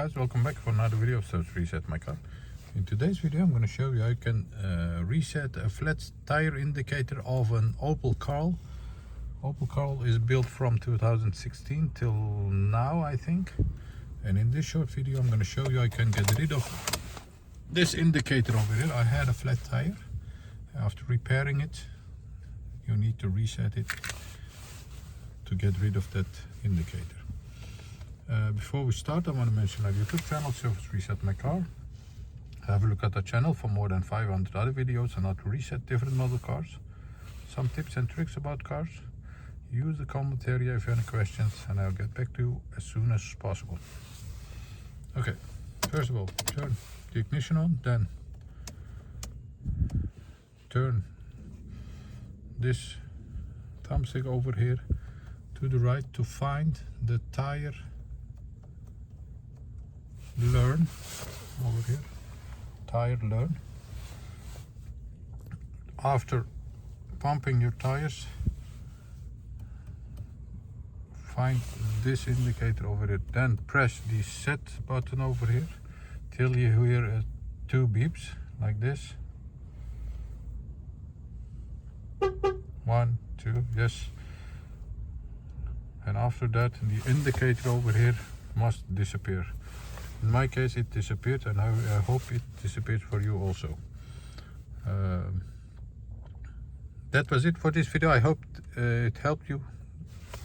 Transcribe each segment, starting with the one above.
Guys, welcome back for another video of Self Reset My Car. In today's video I'm going to show you how you can reset a flat tire indicator of an Opel Karl. Opel Karl is built from 2016 till now, I think. And in this short video I'm going to show you how you can get rid of this indicator over here. I had a flat tire. After repairing it, you need to reset it to get rid of that indicator. Before we start, I want to mention our YouTube channel, Self Reset My Car. Have a look at our channel for more than 500 other videos on how to reset different model cars. Some tips and tricks about cars. Use the comment area if you have any questions and I'll get back to you as soon as possible. Okay, first of all, turn the ignition on, then turn this thumbstick over here to the right to find the tire learn over here. Tire learn. After pumping your tires, find this indicator over here, then press the set button over here till you hear two beeps like this. 1, 2, yes. And after that the indicator over here must disappear. In my case it disappeared, and I hope it disappears for you also. That was it for this video. I hope it helped you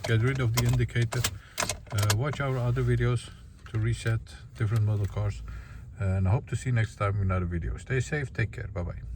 get rid of the indicator. Watch our other videos to reset different model cars, and I hope to see you next time in another video. Stay safe, take care, bye bye.